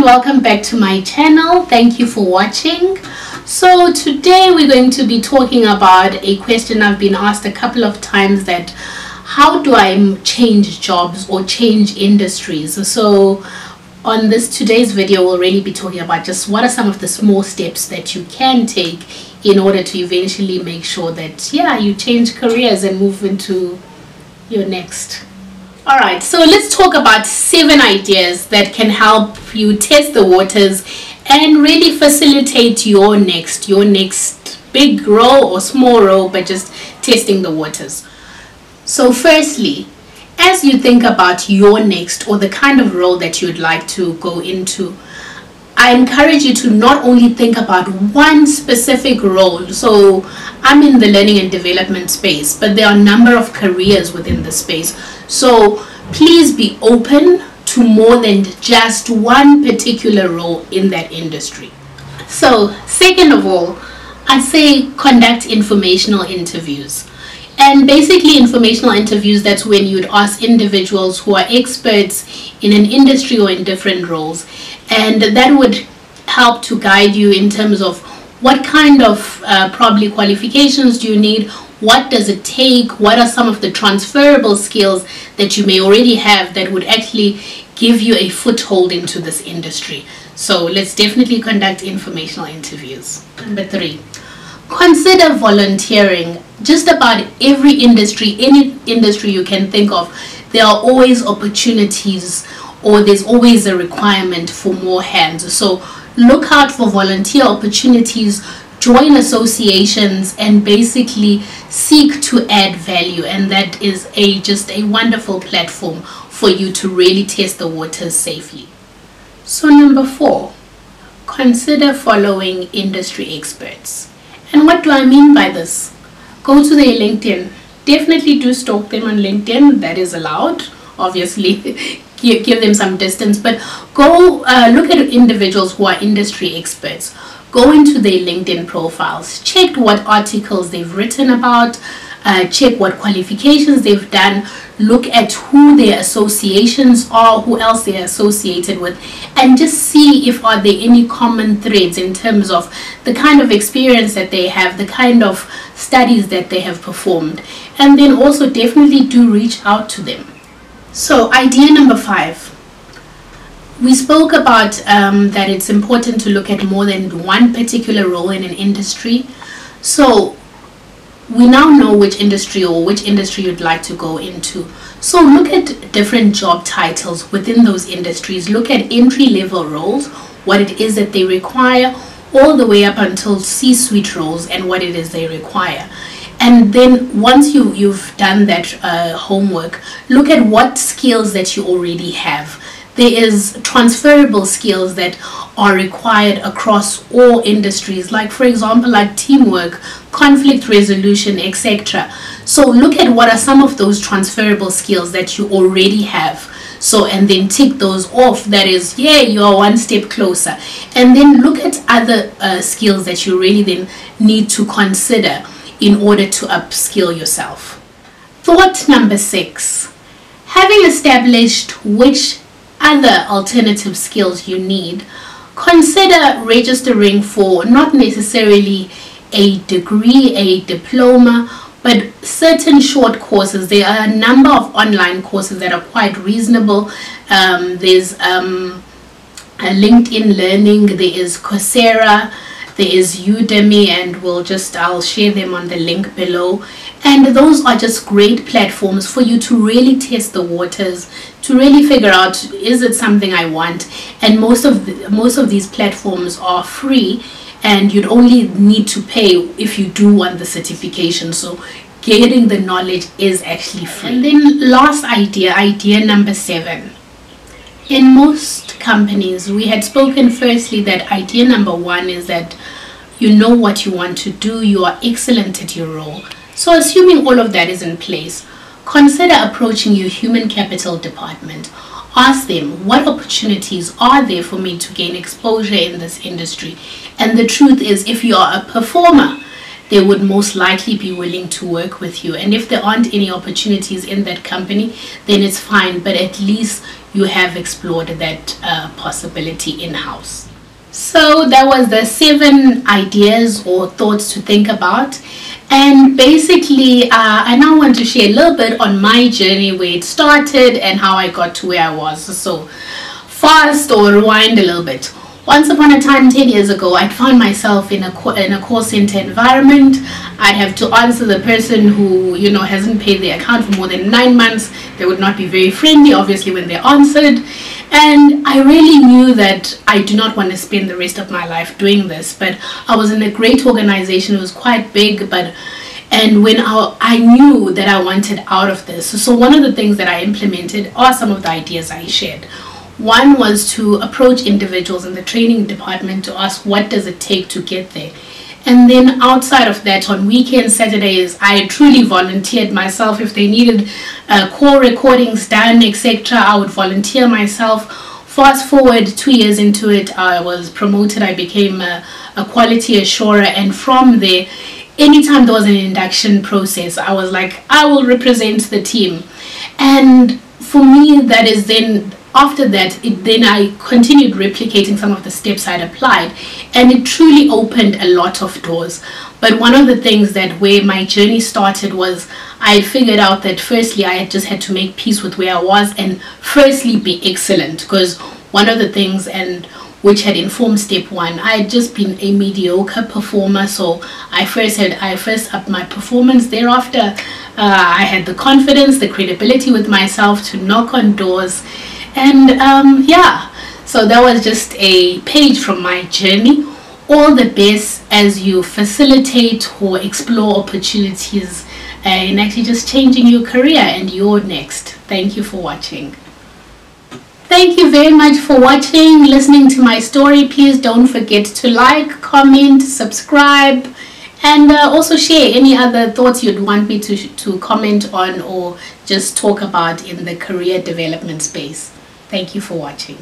welcome back to my channel. Thank you for watching. So today we're going to be talking about a question I've been asked a couple of times, that how do I change jobs or change industries? So on today's video we'll really be talking about just what are some of the small steps that you can take in order to eventually make sure that you change careers and move into your next. Alright, so let's talk about 7 ideas that can help you test the waters and really facilitate your next big role or small role, but just testing the waters. So firstly, as you think about your next or the kind of role that you'd like to go into, I encourage you to not only think about one specific role. So I'm in the learning and development space, but there are a number of careers within the space. So please be open to more than just one particular role in that industry. So second of all, I'd say conduct informational interviews. And basically informational interviews, that's when you'd ask individuals who are experts in an industry or in different roles. And that would help to guide you in terms of what kind of probably qualifications do you need, what does it take, what are some of the transferable skills that you may already have that would actually give you a foothold into this industry. So let's definitely conduct informational interviews. Number 3, consider volunteering. Just about every industry, any industry you can think of, there are always opportunities, or there's always a requirement for more hands. So look out for volunteer opportunities, join associations, and basically seek to add value. And that is just a wonderful platform for you to really test the waters safely. So number 4, consider following industry experts. And what do I mean by this? Go to their LinkedIn. Definitely do stalk them on LinkedIn. That is allowed, obviously. Give them some distance, but go look at individuals who are industry experts. Go into their LinkedIn profiles, check what articles they've written about, check what qualifications they've done, look at who their associations are, who else they're associated with, and just see if are there any common threads in terms of the kind of experience that they have, the kind of studies that they have performed. And then also definitely do reach out to them. So idea number 5. We spoke about that it's important to look at more than one particular role in an industry. So we now know which industry you'd like to go into. So look at different job titles within those industries. Look at entry-level roles, what it is that they require, all the way up until C-suite roles and what it is they require. And then once you've done that homework, look at what skills that you already have. There is transferable skills that are required across all industries, like for example, like teamwork, conflict resolution, etc. So look at what are some of those transferable skills that you already have. So, and then tick those off. That is, you're one step closer. And then look at other skills that you really then need to consider in order to upskill yourself. Thought number 6, having established which other alternative skills you need, consider registering for not necessarily a degree, a diploma, but certain short courses. There are a number of online courses that are quite reasonable. There's a LinkedIn Learning, there is Coursera, there is Udemy, and I'll share them on the link below. And those are just great platforms for you to really test the waters, to really figure out, is it something I want? And most of these platforms are free, and you'd only need to pay if you do want the certification. So getting the knowledge is actually free. And then last idea number 7. In most companies, we had spoken firstly that idea number 1 is that you know what you want to do, you are excellent at your role. So assuming all of that is in place, consider approaching your human capital department. Ask them, what opportunities are there for me to gain exposure in this industry? And the truth is, if you are a performer, they would most likely be willing to work with you. And if there aren't any opportunities in that company, then it's fine, but at least you have explored that possibility in-house. So that was the 7 ideas or thoughts to think about. And basically, I now want to share a little bit on my journey, where it started and how I got to where I was. So fast or rewind a little bit. Once upon a time, 10 years ago, I'd found myself in a call center environment. I'd have to answer the person who, hasn't paid their account for more than 9 months. They would not be very friendly, obviously, when they answered. And I really knew that I do not want to spend the rest of my life doing this. But I was in a great organization. It was quite big, and when I knew that I wanted out of this. So one of the things that I implemented are some of the ideas I shared. One was to approach individuals in the training department to ask, what does it take to get there? And then outside of that, on weekends, Saturdays, I truly volunteered myself. If they needed call recordings done, etc., I would volunteer myself. Fast forward 2 years into it, I was promoted. I became a quality assurer, and from there, anytime there was an induction process, I was like, I will represent the team. And for me, that is then, after that, then I continued replicating some of the steps I'd applied, and it truly opened a lot of doors. But one of the things that where my journey started was I figured out that firstly I just had to make peace with where I was, and firstly be excellent, because one of the things and which had informed step 1, I had just been a mediocre performer. So I first upped my performance. Thereafter, I had the confidence, the credibility with myself to knock on doors. And so that was just a page from my journey. All the best as you facilitate or explore opportunities in actually just changing your career and your next. Thank you for watching. Thank you very much for watching, listening to my story. Please don't forget to like, comment, subscribe, and also share any other thoughts you'd want me to comment on or just talk about in the career development space. Thank you for watching.